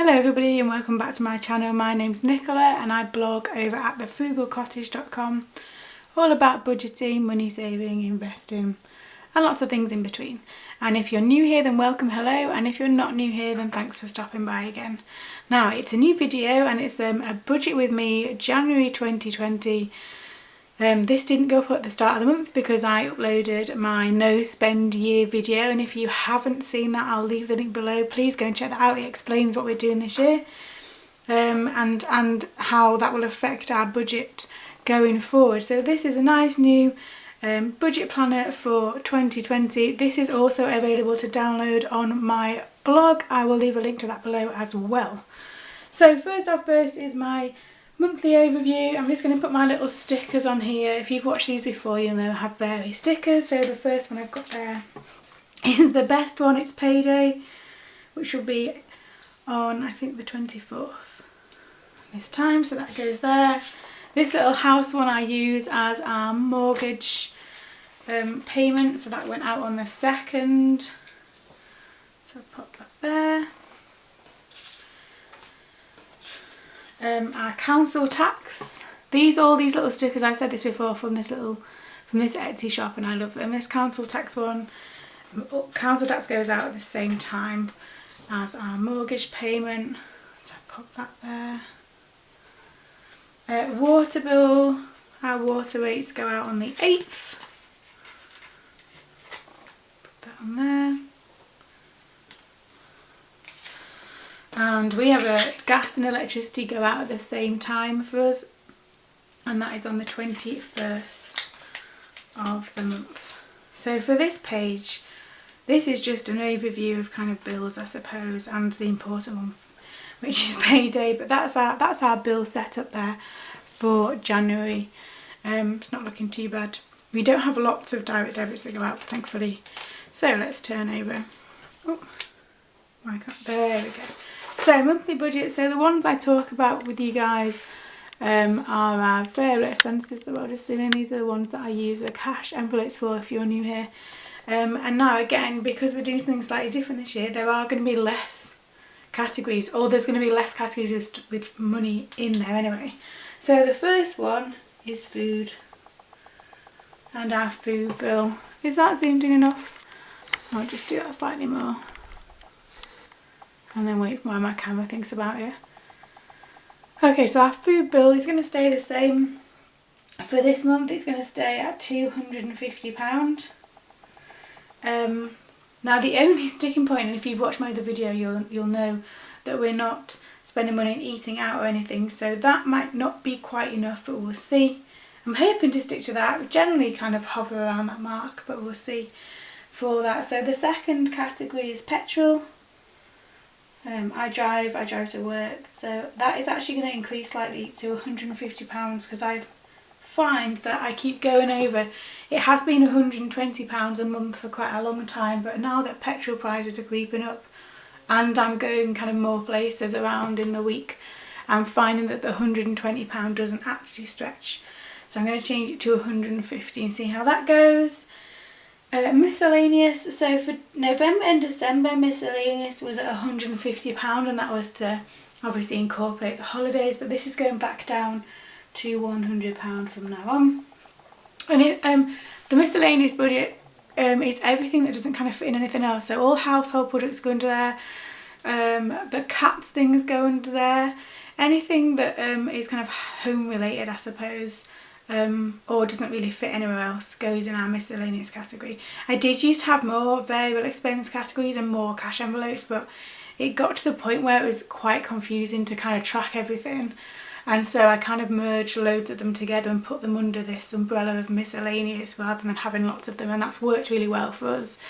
Hello everybody and welcome back to my channel. My name's Nicola and I blog over at thefrugalcottage.com all about budgeting, money saving, investing and lots of things in between. And if you're new here then welcome, hello, and if you're not new here then thanks for stopping by again. Now it's a new video and it's a budget with me January 2020. This didn't go up at the start of the month because I uploaded my no spend year video, and if you haven't seen that I'll leave the link below. Please go and check that out. It explains what we're doing this year and how that will affect our budget going forward. So this is a nice new budget planner for 2020. This is also available to download on my blog. I will leave a link to that below as well. So first is my monthly overview. I'm just going to put my little stickers on here. If you've watched these before you'll know I have various stickers. So the first one I've got there is the best one. It's payday, which will be on I think the 24th this time, so that goes there. This little house one I use as our mortgage payment, so that went out on the 2nd, so I'll pop that there. Our council tax. All these little stickers, I've said this before, from this Etsy shop, and I love them. This council tax one, council tax goes out at the same time as our mortgage payment, so I pop that there. Water bill, our water rates go out on the 8th. Put that on there. And we have a gas and electricity go out at the same time for us, and that is on the 21st of the month. So for this page, this is just an overview of kind of bills, I suppose, and the important one, which is payday. But that's our bill set up there for January. It's not looking too bad. We don't have lots of direct debits that go out, thankfully. So let's turn over. Oh, there we go. So monthly budget, so the ones I talk about with you guys are our variable expenses, so I'll just zoom in. These are the ones that I use the cash envelopes for if you're new here. And now again, because we're doing something slightly different this year, there are going to be less categories, or there's going to be less categories with money in there anyway. So the first one is food, and our food bill. Is that zoomed in enough? I'll just do that slightly more. And then wait while my camera thinks about it. Okay, so our food bill is going to stay the same. For this month it's going to stay at £250. Now the only sticking point, and if you've watched my other video you'll know that we're not spending money on eating out or anything, so that might not be quite enough, but we'll see. I'm hoping to stick to that. We generally kind of hover around that mark, but we'll see for that. So the second category is petrol. I drive to work, so that is actually going to increase slightly to £150 because I find that I keep going over. It has been £120 a month for quite a long time, but now that petrol prices are creeping up and I'm going kind of more places around in the week, I'm finding that the £120 doesn't actually stretch. So I'm going to change it to £150 and see how that goes. Miscellaneous, so for November and December miscellaneous was at £150, and that was to obviously incorporate the holidays, but this is going back down to £100 from now on. And the miscellaneous budget is everything that doesn't kind of fit in anything else, so all household products go under there, the cats things go under there, anything that is kind of home related, I suppose, or doesn't really fit anywhere else, goes in our miscellaneous category. I did used to have more variable expense categories and more cash envelopes, but it got to the point where it was quite confusing to kind of track everything, and so I kind of merged loads of them together and put them under this umbrella of miscellaneous rather than having lots of them, and that's worked really well for us.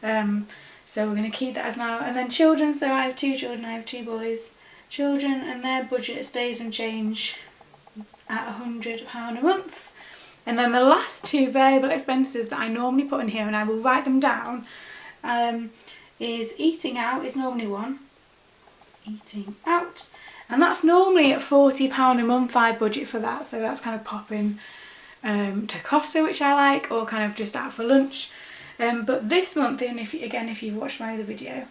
So we're going to keep that as now. And then children, so I have 2 children, I have 2 boys. Children, and their budget stays unchanged at £100 a month. And then the last 2 variable expenses that I normally put in here, and I will write them down, is eating out is normally one. Eating out. And that's normally at £40 a month I budget for that, so that's kind of popping to Costa, which I like, or kind of just out for lunch. But this month, and if you've watched my other video,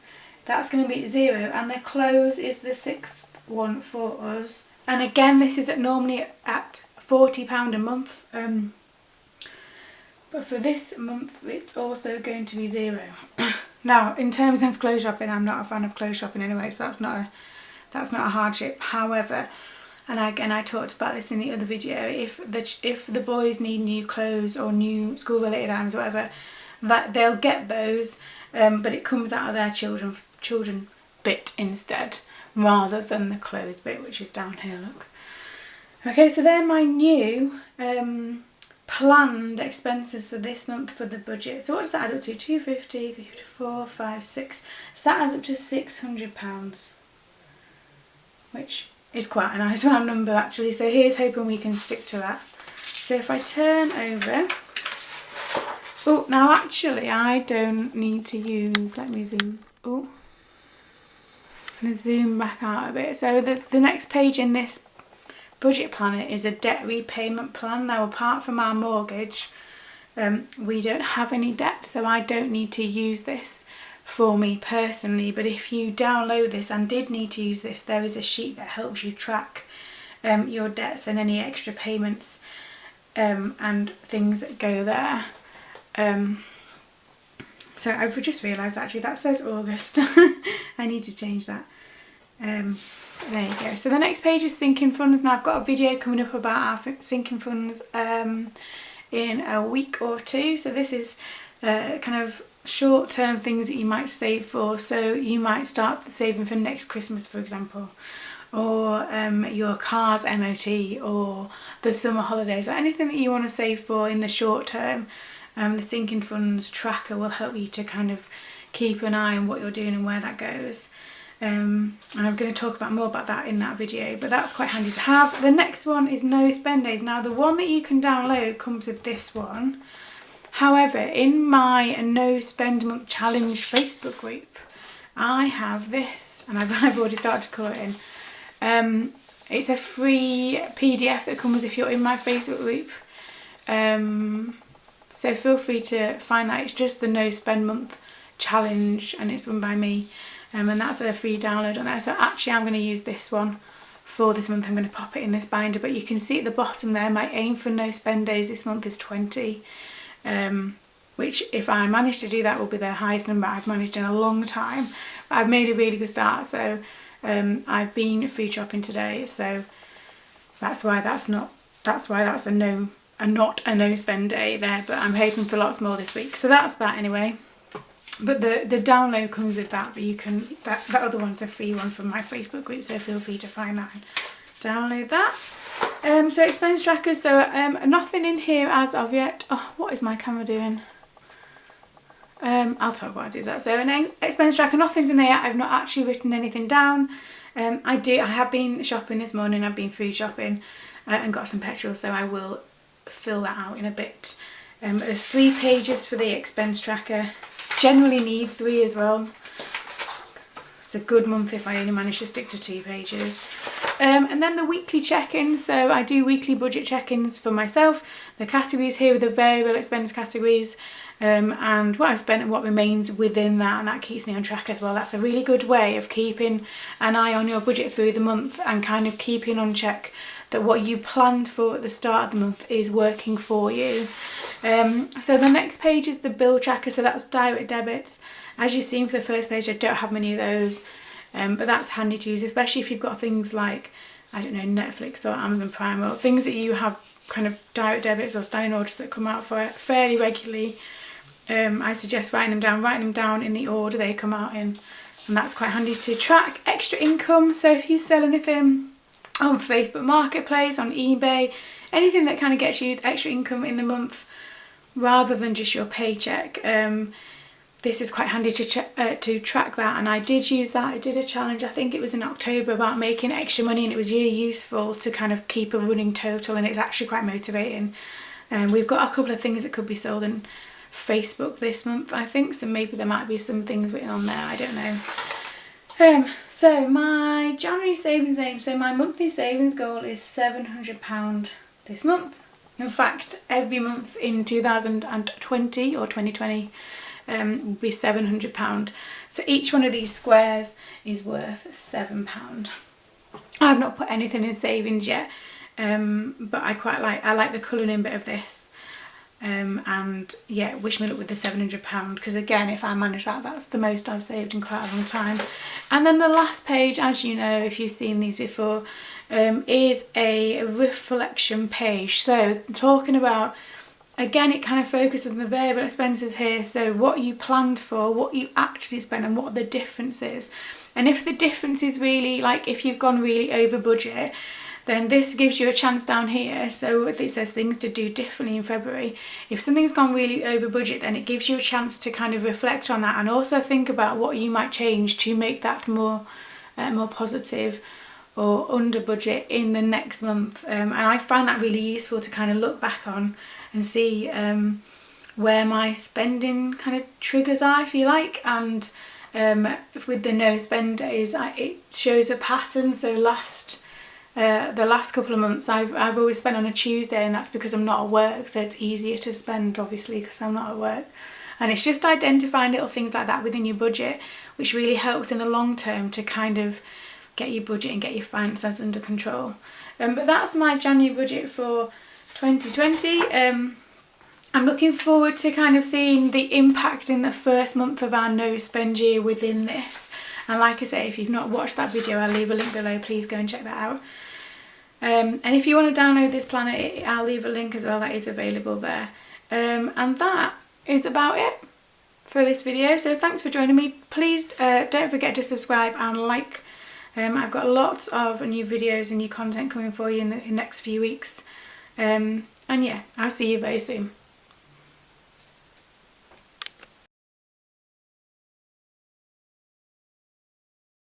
that's going to be at 0, and the clothes is the 6th one for us. And again, this is normally at £40 a month, but for this month it's also going to be 0. Now, in terms of clothes shopping, I'm not a fan of clothes shopping anyway, so that's not a hardship. However, and again, I talked about this in the other video, if the boys need new clothes or new school related items or whatever, that they'll get those, but it comes out of their children bit instead, rather than the clothes bit, which is down here, look. Okay, so they're my new planned expenses for this month for the budget. So what does that add up to? 250, 354, 5, 6. So that adds up to £600, which is quite a nice round number actually. So here's hoping we can stick to that. So if I turn over, oh, now actually I don't need to use, let me zoom, oh, I'm going to zoom back out a bit. So the next page in this budget planner is a debt repayment plan. Now, apart from our mortgage, we don't have any debt, so I don't need to use this for me personally. But if you download this and did need to use this, there is a sheet that helps you track your debts and any extra payments and things that go there. So I've just realised actually that says August. I need to change that. There you go. So the next page is sinking funds. Now I've got a video coming up about our sinking funds in a week or two. So this is kind of short-term things that you might save for. So you might start saving for next Christmas, for example, or your car's MOT, or the summer holidays, or anything that you want to save for in the short term. The sinking funds tracker will help you to kind of keep an eye on what you're doing and where that goes. And I'm going to talk about more about that in that video, but that's quite handy to have. The next one is no spend days. Now the one that you can download comes with this one. However, in my no spend month challenge Facebook group, I have this, and I've already started to colour it in. It's a free PDF that comes if you're in my Facebook group. So feel free to find that. It's just the no spend month challenge, and it's run by me. And that's a free download on there. So actually I'm going to use this one for this month. I'm going to pop it in this binder, but you can see at the bottom there, my aim for no spend days this month is 20, which if I manage to do that will be the highest number I've managed in a long time. But I've made a really good start. So I've been food shopping today, so that's why that's a not a no spend day there, but I'm hoping for lots more this week. So that's that anyway. But the download comes with that, but you can, that other one's a free one from my Facebook group, so feel free to find that and download that. So expense trackers, so nothing in here as of yet. Oh, what is my camera doing? I'll talk about it. So an expense tracker, nothing's in there yet. I've not actually written anything down. I have been shopping this morning, I've been food shopping and got some petrol, so I will fill that out in a bit. There's 3 pages for the expense tracker. Generally need 3 as well. It's a good month if I only manage to stick to 2 pages. And then the weekly check-ins. So I do weekly budget check-ins for myself. The categories here are the variable expense categories, and what I've spent and what remains within that, and that keeps me on track as well. That's a really good way of keeping an eye on your budget through the month and kind of keeping on check that what you planned for at the start of the month is working for you. So the next page is the bill tracker, so that's direct debits. As you've seen for the first page, I don't have many of those, but that's handy to use, especially if you've got things like, I don't know, Netflix or Amazon Prime, or things that you have kind of direct debits or standing orders that come out for fairly regularly. I suggest writing them down in the order they come out in, and that's quite handy to track. Extra income, so if you sell anything on Facebook Marketplace, on eBay, anything that kind of gets you extra income in the month rather than just your paycheck, this is quite handy to track that. And I did use that. I did a challenge, I think it was in October, about making extra money, and it was really useful to kind of keep a running total, and it's actually quite motivating. We've got a couple of things that could be sold in Facebook this month, I think, so maybe there might be some things written on there, I don't know. So my January savings aim, so my monthly savings goal is £700 this month. In fact, every month in 2020 or 2020, will be £700. So each one of these squares is worth £7. I've not put anything in savings yet, but I like the colouring in bit of this. And yeah, wish me luck with the £700, because again, if I manage that, that's the most I've saved in quite a long time. And then the last page, as you know if you've seen these before, is a reflection page. So talking about, again, it kind of focuses on the variable expenses here, so what you planned for, what you actually spent, and what the difference is. And if the difference is really, like if you've gone really over budget, then this gives you a chance down here. So if it says things to do differently in February, if something's gone really over budget, then it gives you a chance to kind of reflect on that and also think about what you might change to make that more positive or under budget in the next month. And I find that really useful to kind of look back on and see where my spending kind of triggers are, if you like. And with the no spend days, it shows a pattern. So the last couple of months I've always spent on a Tuesday, and that's because I'm not at work, so it's easier to spend obviously because I'm not at work. And it's just identifying little things like that within your budget, which really helps in the long term to kind of get your budget and get your finances under control. But that's my January budget for 2020. I'm looking forward to kind of seeing the impact in the first month of our no spend year within this. And like I say, if you've not watched that video, I'll leave a link below, please go and check that out. And if you want to download this planner, I'll leave a link as well, that is available there. And that is about it for this video. So thanks for joining me. Please don't forget to subscribe and like. I've got lots of new videos and new content coming for you in the next few weeks. And yeah, I'll see you very soon.